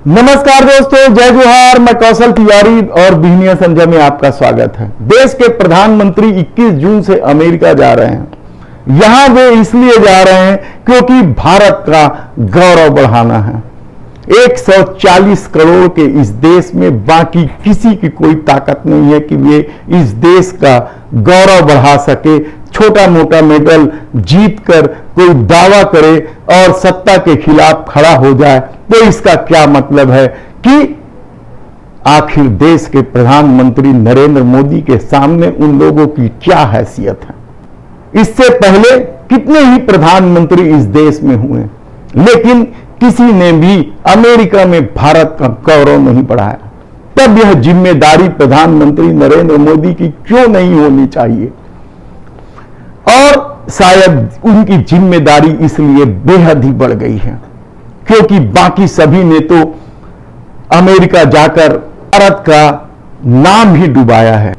नमस्कार दोस्तों, जय जोहार। मैं कौशल तिवारी और बिहनिया संजय में आपका स्वागत है। देश के प्रधानमंत्री 21 जून से अमेरिका जा रहे हैं। यहां वे इसलिए जा रहे हैं क्योंकि भारत का गौरव बढ़ाना है। 140 करोड़ के इस देश में बाकी किसी की कोई ताकत नहीं है कि वे इस देश का गौरव बढ़ा सके। छोटा मोटा मेडल जीतकर कोई दावा करे और सत्ता के खिलाफ खड़ा हो जाए तो इसका क्या मतलब है कि आखिर देश के प्रधानमंत्री नरेंद्र मोदी के सामने उन लोगों की क्या हैसियत है। इससे पहले कितने ही प्रधानमंत्री इस देश में हुए, लेकिन किसी ने भी अमेरिका में भारत का गौरव नहीं बढ़ाया। तब यह जिम्मेदारी प्रधानमंत्री नरेंद्र मोदी की क्यों नहीं होनी चाहिए? और शायद उनकी जिम्मेदारी इसलिए बेहद ही बढ़ गई है क्योंकि बाकी सभी ने तो अमेरिका जाकर भारत का नाम ही डुबाया है।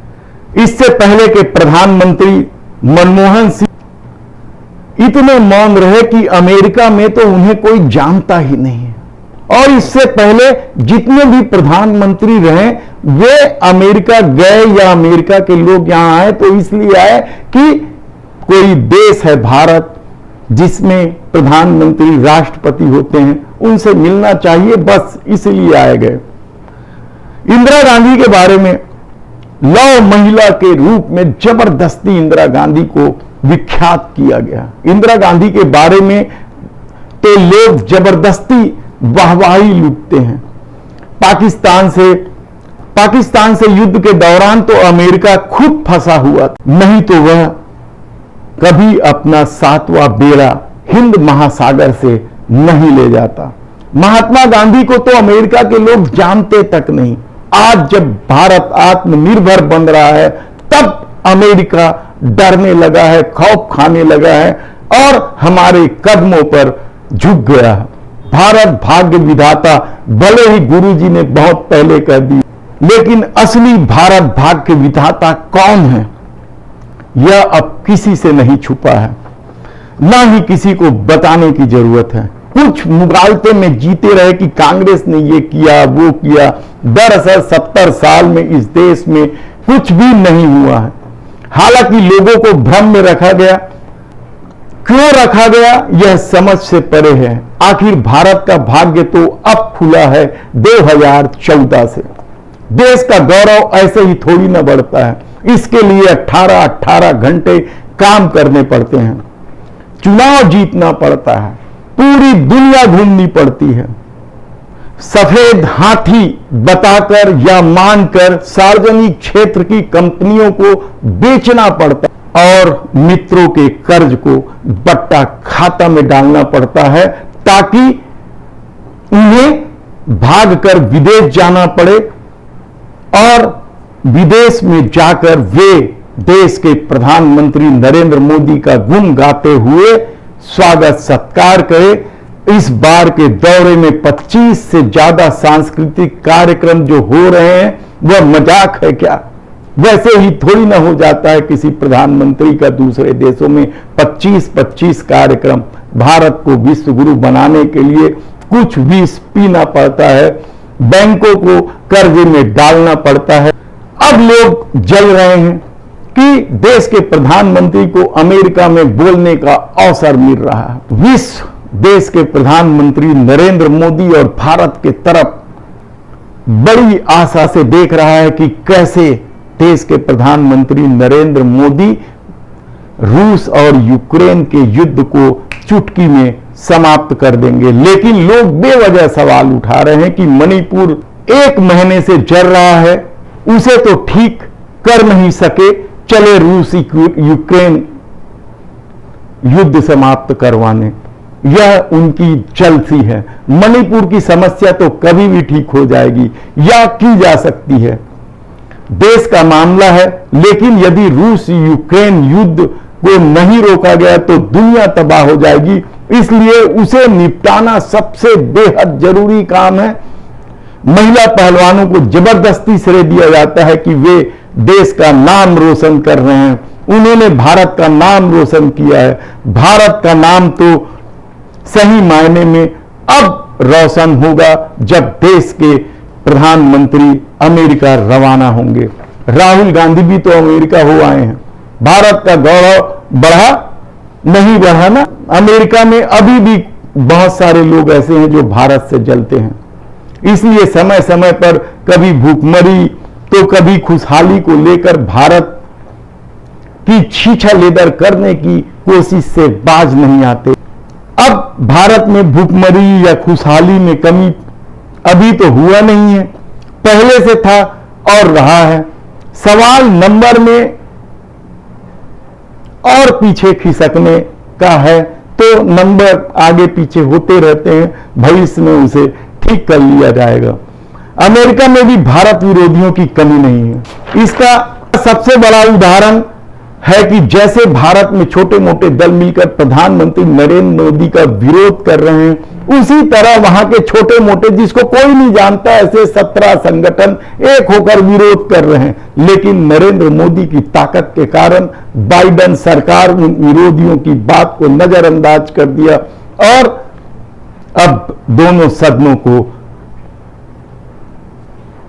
इससे पहले के प्रधानमंत्री मनमोहन सिंह इतने मौन रहे कि अमेरिका में तो उन्हें कोई जानता ही नहीं है। और इससे पहले जितने भी प्रधानमंत्री रहे वे अमेरिका गए या अमेरिका के लोग यहां आए तो इसलिए आए कि कोई देश है भारत जिसमें प्रधानमंत्री राष्ट्रपति होते हैं, उनसे मिलना चाहिए, बस इसलिए आए गए। इंदिरा गांधी के बारे में लौ महिला के रूप में जबरदस्ती इंदिरा गांधी को विख्यात किया गया। इंदिरा गांधी के बारे में तो लोग जबरदस्ती वाहवाही लूटते हैं। पाकिस्तान से युद्ध के दौरान तो अमेरिका खुद फंसा हुआ था, नहीं तो वह कभी अपना 7वां बेड़ा हिंद महासागर से नहीं ले जाता। महात्मा गांधी को तो अमेरिका के लोग जानते तक नहीं। आज जब भारत आत्मनिर्भर बन रहा है तब अमेरिका डरने लगा है, खौफ खाने लगा है और हमारे कदमों पर झुक गया है। भारत भाग्य विधाता भले ही गुरुजी ने बहुत पहले कह दी, लेकिन असली भारत भाग्य विधाता कौन है यह अब किसी से नहीं छुपा है, ना ही किसी को बताने की जरूरत है। कुछ मुगालते में जीते रहे कि कांग्रेस ने ये किया वो किया। दरअसल 70 साल में इस देश में कुछ भी नहीं हुआ है। हालांकि लोगों को भ्रम में रखा गया। क्यों रखा गया यह समझ से परे है। आखिर भारत का भाग्य तो अब खुला है 2014 से। देश का गौरव ऐसे ही थोड़ी ना बढ़ता है। इसके लिए 18 घंटे काम करने पड़ते हैं, चुनाव जीतना पड़ता है, पूरी दुनिया घूमनी पड़ती है, सफेद हाथी बताकर या मानकर सार्वजनिक क्षेत्र की कंपनियों को बेचना पड़ता है और मित्रों के कर्ज को बट्टा खाता में डालना पड़ता है ताकि उन्हें भागकर विदेश जाना पड़े और विदेश में जाकर वे देश के प्रधानमंत्री नरेंद्र मोदी का गुण गाते हुए स्वागत सत्कार करें। इस बार के दौरे में 25 से ज्यादा सांस्कृतिक कार्यक्रम जो हो रहे हैं वह मजाक है क्या? वैसे ही थोड़ी ना हो जाता है किसी प्रधानमंत्री का दूसरे देशों में 25 कार्यक्रम। भारत को विश्व गुरु बनाने के लिए कुछ भी पीना पड़ता है, बैंकों को कर्जे में डालना पड़ता है। अब लोग जल रहे हैं कि देश के प्रधानमंत्री को अमेरिका में बोलने का अवसर मिल रहा है। विश्व देश के प्रधानमंत्री नरेंद्र मोदी और भारत के तरफ बड़ी आशा से देख रहा है कि कैसे देश के प्रधानमंत्री नरेंद्र मोदी रूस और यूक्रेन के युद्ध को चुटकी में समाप्त कर देंगे। लेकिन लोग बेवजह सवाल उठा रहे हैं कि मणिपुर 1 महीने से जल रहा है, उसे तो ठीक कर नहीं सके, चले रूस यूक्रेन युद्ध समाप्त करवाने। यह उनकी चलती है। मणिपुर की समस्या तो कभी भी ठीक हो जाएगी या की जा सकती है, देश का मामला है। लेकिन यदि रूस यूक्रेन युद्ध को नहीं रोका गया तो दुनिया तबाह हो जाएगी। इसलिए उसे निपटाना सबसे बेहद जरूरी काम है। महिला पहलवानों को जबरदस्ती श्रेय दिया जाता है कि वे देश का नाम रोशन कर रहे हैं। उन्होंने भारत का नाम रोशन किया है। भारत का नाम तो सही मायने में अब रोशन होगा जब देश के प्रधानमंत्री अमेरिका रवाना होंगे। राहुल गांधी भी तो अमेरिका हो आए हैं। भारत का गौरव बढ़ा नहीं बढ़ा ना। अमेरिका में अभी भी बहुत सारे लोग ऐसे हैं जो भारत से जलते हैं। इसलिए समय समय पर कभी भूखमरी तो कभी खुशहाली को लेकर भारत की छीछा लेदर करने की कोशिश से बाज नहीं आते। अब भारत में भूखमरी या खुशहाली में कमी अभी तो हुआ नहीं है, पहले से था और रहा है। सवाल नंबर में और पीछे खिसकने का है तो नंबर आगे पीछे होते रहते हैं, भविष्य में उसे ठीक कर लिया जाएगा। अमेरिका में भी भारत विरोधियों की कमी नहीं है। इसका सबसे बड़ा उदाहरण है कि जैसे भारत में छोटे मोटे दल मिलकर प्रधानमंत्री नरेंद्र मोदी का विरोध कर रहे हैं, उसी तरह वहां के छोटे मोटे जिसको कोई नहीं जानता ऐसे 17 संगठन एक होकर विरोध कर रहे हैं। लेकिन नरेंद्र मोदी की ताकत के कारण बाइडेन सरकार उन विरोधियों की बात को नजरअंदाज कर दिया और अब दोनों सदनों को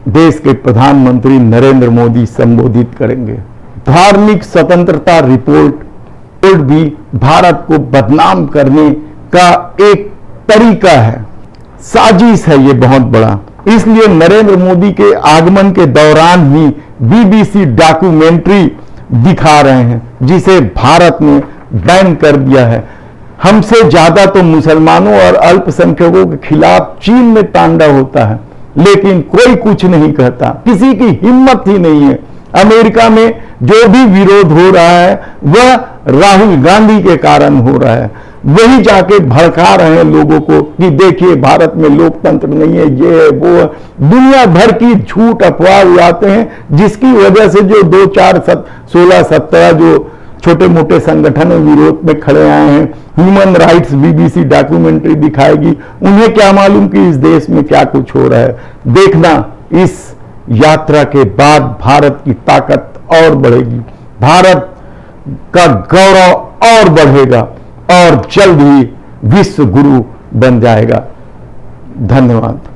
देश के प्रधानमंत्री नरेंद्र मोदी संबोधित करेंगे। धार्मिक स्वतंत्रता रिपोर्ट भी भारत को बदनाम करने का एक तरीका है, साजिश है ये बहुत बड़ा। इसलिए नरेंद्र मोदी के आगमन के दौरान ही बीबीसी डॉक्यूमेंट्री दिखा रहे हैं जिसे भारत ने बैन कर दिया है। हमसे ज्यादा तो मुसलमानों और अल्पसंख्यकों के खिलाफ चीन में तांडव होता है, लेकिन कोई कुछ नहीं कहता, किसी की हिम्मत ही नहीं है। अमेरिका में जो भी विरोध हो रहा है वह राहुल गांधी के कारण हो रहा है। वही जाके भड़का रहे हैं लोगों को कि देखिए भारत में लोकतंत्र नहीं है, ये है वो है। दुनिया भर की झूठ अफवाह उड़ाते हैं जिसकी वजह से जो 2, 4, 16, 17 जो छोटे मोटे संगठन विरोध में खड़े आए हैं, ह्यूमन राइट्स बीबीसी डॉक्यूमेंट्री दिखाएगी। उन्हें क्या मालूम कि इस देश में क्या कुछ हो रहा है। देखना इस यात्रा के बाद भारत की ताकत और बढ़ेगी, भारत का गौरव और बढ़ेगा और जल्द ही विश्व गुरु बन जाएगा। धन्यवाद।